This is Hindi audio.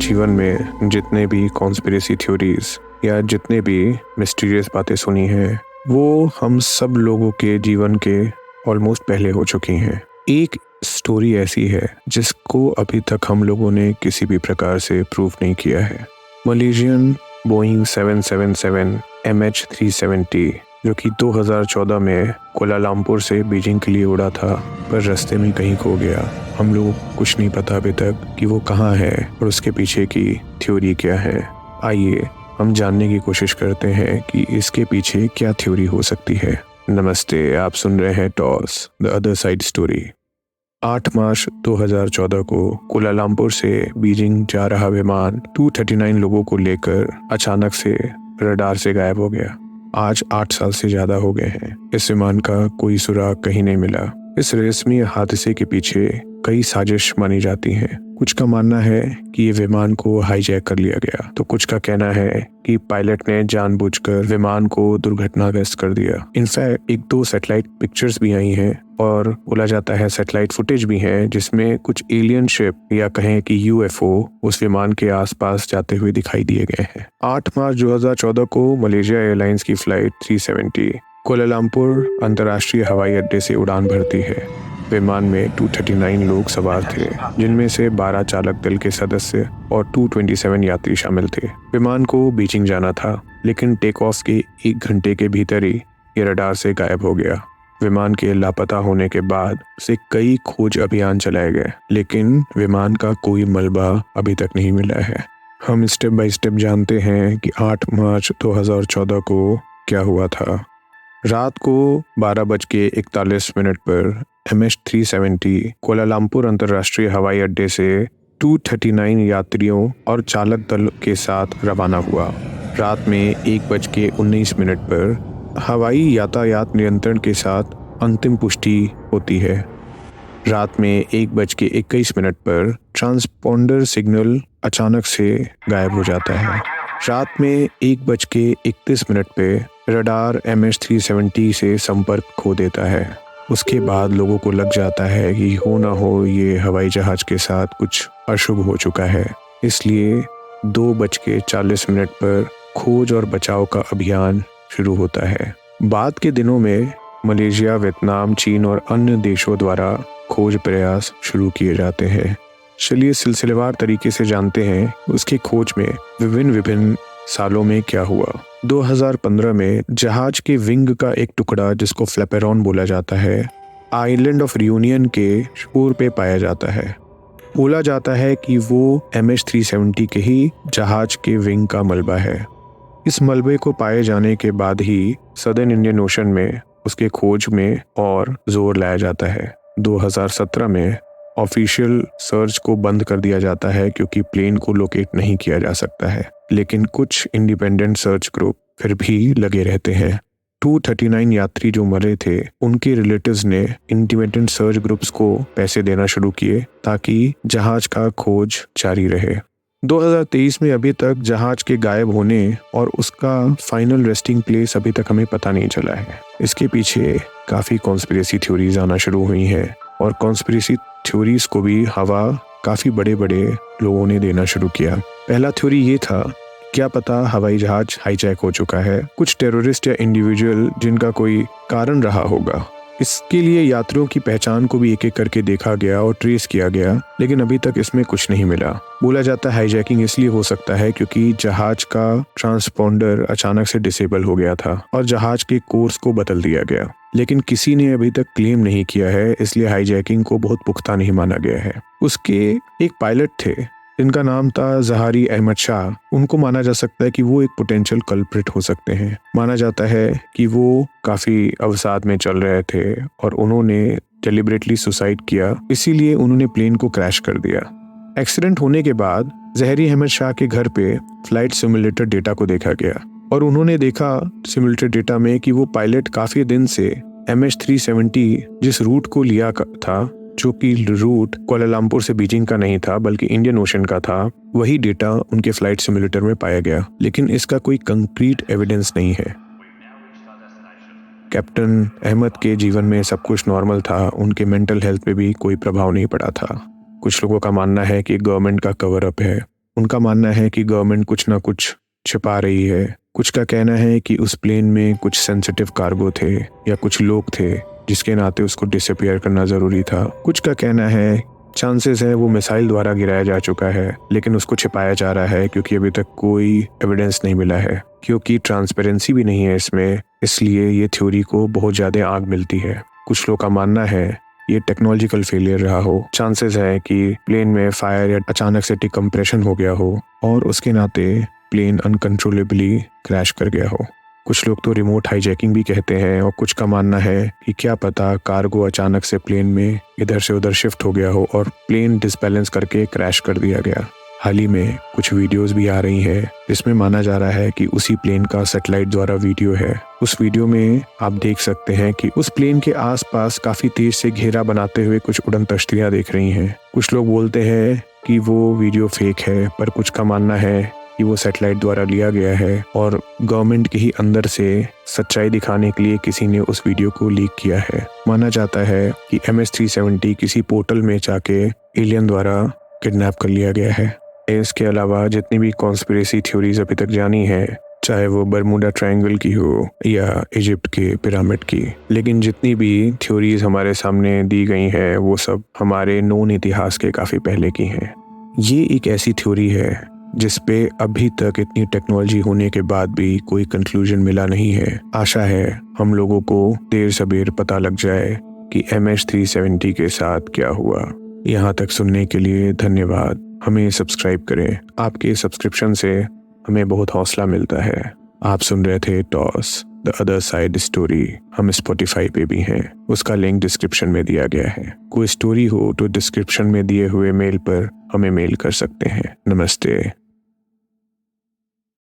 जीवन में जितने भी कॉन्स्पिरेसी थ्योरीज या जितने भी मिस्टीरियस बातें सुनी हैं वो हम सब लोगों के जीवन के ऑलमोस्ट पहले हो चुकी हैं। एक स्टोरी ऐसी है जिसको अभी तक हम लोगों ने किसी भी प्रकार से प्रूव नहीं किया है। मलेशियन बोइंग 777 MH370 जो कि 2014 में कोलालमपुर से बीजिंग के लिए उड़ा था, पर रास्ते में कहीं खो गया। हम लोगों को कुछ नहीं पता अभी तक कि वो कहाँ है और उसके पीछे की थ्योरी क्या है। आइए हम जानने की कोशिश करते हैं कि इसके पीछे क्या थ्योरी हो सकती है। नमस्ते, आप सुन रहे हैं toss the other side story. 8 मार्च 2014 को कोलालमपुर से बीजिंग जा रहा विमान 239 लोगों को लेकर अचानक से रडार से गायब हो गया। आज 8 साल से ज्यादा हो गए हैं। इस विमान का कोई सुराग कहीं नहीं मिला। इस रहस्यमय हादसे के पीछे कई साजिश मानी जाती हैं। कुछ का मानना है कि ये विमान को हाईजैक कर लिया गया, तो कुछ का कहना है कि पायलट ने जानबूझकर विमान को दुर्घटनाग्रस्त कर दिया। इनफैक्ट 1-2 सैटेलाइट पिक्चर्स भी आई हैं और बोला जाता है सैटेलाइट फुटेज भी है जिसमें कुछ एलियन शिप या कहें कि UFO उस विमान के आसपास जाते हुए दिखाई दिए गए हैं। 8 मार्च 2014 को मलेशिया एयरलाइंस की फ्लाइट 370 कोलालमपुर अंतर्राष्ट्रीय हवाई अड्डे से उड़ान भरती है। विमान में 239 लोग सवार थे, जिनमें से 12 चालक दल के सदस्य और 227 यात्री शामिल थे। विमान को बीजिंग जाना था, लेकिन टेक ऑफ के 1 घंटे के भीतर ही ये रडार से गायब हो गया। विमान के लापता होने के बाद से कई खोज अभियान चलाए गए, लेकिन विमान का कोई मलबा अभी तक नहीं मिला है। हम स्टेप बाय स्टेप जानते हैं कि 8 मार्च 2014 को क्या हुआ था। रात को 12:41 पर MH370 कोलालमपुर अंतर्राष्ट्रीय हवाई अड्डे से 239 यात्रियों और चालक दल के साथ रवाना हुआ। रात में 1:19 पर हवाई यातायात नियंत्रण के साथ अंतिम पुष्टि होती है। रात में 1:21 पर ट्रांसपोंडर सिग्नल अचानक से गायब हो जाता है। रात में 1:31 पे रडार MH370 से संपर्क खो देता है। उसके बाद लोगों को लग जाता है कि हो ना हो ये हवाई जहाज के साथ कुछ अशुभ हो चुका है। इसलिए 2:40 पर खोज और बचाव का अभियान शुरू होता है। बाद के दिनों में मलेशिया, वियतनाम, चीन और अन्य देशों द्वारा खोज प्रयास शुरू किए जाते हैं। चलिए सिलसिलेवार तरीके से जानते हैं उसकी खोज में विभिन्न सालों में क्या हुआ। 2015 में जहाज के विंग का एक टुकड़ा, जिसको फ्लैपेरॉन बोला जाता है, आइलैंड ऑफ रियूनियन के शोर पे पाया जाता है। बोला जाता है कि वो MH370 के ही जहाज के विंग का मलबा है। इस मलबे को पाए जाने के बाद ही सदर्न इंडियन ओशन में उसके खोज में और जोर लाया जाता है। 2017 में ऑफिशियल सर्च को बंद कर दिया जाता है क्योंकि प्लेन को लोकेट नहीं किया जा सकता है, लेकिन कुछ इंडिपेंडेंट सर्च ग्रुप फिर भी लगे रहते हैं। 239 यात्री जो मरे थे, उनके रिलेटिव्स ने इंडिपेंडेंट सर्च ग्रुप्स को पैसे देना शुरू किए ताकि जहाज का खोज जारी रहे। 2023 में अभी तक जहाज के गायब होने और उसका फाइनल रेस्टिंग प्लेस अभी तक हमें पता नहीं चला है। इसके पीछे काफ़ी कॉन्स्पिरेसी थ्योरीज आना शुरू हुई हैं और कॉन्स्पिरेसी थ्योरीज को भी हवा काफ़ी बड़े बड़े लोगों ने देना शुरू किया। पहला थ्योरी ये था, क्या पता हवाई जहाज हाईजैक हो चुका है, कुछ टेररिस्ट या इंडिविजुअल जिनका कोई कारण रहा होगा। इसके लिए यात्रियों की पहचान को भी एक एक करके देखा गया और ट्रेस किया गया, लेकिन अभी तक इसमें कुछ नहीं मिला। बोला जाता है हाईजैकिंग इसलिए हो सकता है क्योंकि जहाज का ट्रांसपोंडर अचानक से डिसेबल हो गया था और जहाज के कोर्स को बदल दिया गया, लेकिन किसी ने अभी तक क्लेम नहीं किया है, इसलिए हाईजैकिंग को बहुत पुख्ता नहीं माना गया है। उसके एक पायलट थे जिनका नाम था जहारी अहमद शाह। उनको माना जा सकता है कि वो एक पोटेंशियल कल्प्रिट हो सकते हैं। माना जाता है कि वो काफी अवसाद में चल रहे थे और उन्होंने डेलिबरेटली सुसाइड किया, इसीलिए उन्होंने प्लेन को क्रैश कर दिया। एक्सीडेंट होने के बाद जहरी अहमद शाह के घर पे फ्लाइट सिमुलेटर डेटा को देखा गया और उन्होंने देखा सिमुलेटर डेटा में कि वो पायलट काफी दिन से MH370 जिस रूट को लिया था, जो कि रूट कोलालमपुर से बीजिंग का नहीं था बल्कि इंडियन ओशन का था, वही डेटा उनके फ्लाइट सिमुलेटर में पाया गया, लेकिन इसका कोई कंक्रीट एविडेंस नहीं है। कैप्टन अहमद के जीवन में सब कुछ नॉर्मल था, उनके मेंटल हेल्थ पे भी कोई प्रभाव नहीं पड़ा था। कुछ लोगों का मानना है कि गवर्नमेंट का कवर अप है। उनका मानना है कि गवर्नमेंट कुछ ना कुछ छिपा रही है। कुछ का कहना है कि उस प्लेन में कुछ सेंसिटिव कार्गो थे या कुछ लोग थे जिसके नाते उसको डिसअपियर करना ज़रूरी था। कुछ का कहना है चांसेस है वो मिसाइल द्वारा गिराया जा चुका है, लेकिन उसको छिपाया जा रहा है क्योंकि अभी तक कोई एविडेंस नहीं मिला है। क्योंकि ट्रांसपेरेंसी भी नहीं है इसमें, इसलिए ये थ्योरी को बहुत ज़्यादा आग मिलती है। कुछ लोग का मानना है ये टेक्नोलॉजिकल फेलियर रहा हो। चांसेस है कि प्लेन में फायर या अचानक से डिकम्प्रेशन हो गया हो और उसके नाते प्लेन अनकंट्रोलेबली क्रैश कर गया हो। कुछ लोग तो रिमोट हाईजैकिंग भी कहते हैं और कुछ का मानना है कि क्या पता कार्गो अचानक से प्लेन में इधर से उधर शिफ्ट हो गया हो और प्लेन डिसबैलेंस करके क्रैश कर दिया गया। हाल ही में कुछ वीडियोस भी आ रही हैं जिसमें माना जा रहा है कि उसी प्लेन का सैटेलाइट द्वारा वीडियो है। उस वीडियो में आप देख सकते हैं कि उस प्लेन के आसपास काफी तेज से घेरा बनाते हुए कुछ उड़न तश्तियां दिख रही हैं। कुछ लोग बोलते हैं कि वो वीडियो फेक है, पर कुछ का मानना है कि वो सैटेलाइट द्वारा लिया गया है और गवर्नमेंट के ही अंदर से सच्चाई दिखाने के लिए किसी ने उस वीडियो को लीक किया है। माना जाता है कि MS-370 किसी पोर्टल में जाके एलियन द्वारा किडनैप कर लिया गया है। इसके अलावा जितनी भी कॉन्स्पिरेसी थ्योरीज अभी तक जानी है, चाहे वो बरमूडा ट्रायंगल की हो या इजिप्ट के पिरामिड की, लेकिन जितनी भी थ्योरीज हमारे सामने दी गई हैं वो सब हमारे नोन इतिहास के काफ़ी पहले की हैं। ये एक ऐसी थ्योरी है जिस पे अभी तक इतनी टेक्नोलॉजी होने के बाद भी कोई कंक्लूजन मिला नहीं है। आशा है हम लोगों को देर सबेर पता लग जाए कि MS-370 के साथ क्या हुआ। यहाँ तक सुनने के लिए धन्यवाद। हमें सब्सक्राइब करें, आपके सब्सक्रिप्शन से हमें बहुत हौसला मिलता है। आप सुन रहे थे toss the other side story. हम स्पॉटिफाई पे भी हैं, उसका लिंक डिस्क्रिप्शन में दिया गया है। कोई स्टोरी हो तो डिस्क्रिप्शन में दिए हुए मेल पर हमें मेल कर सकते हैं। नमस्ते।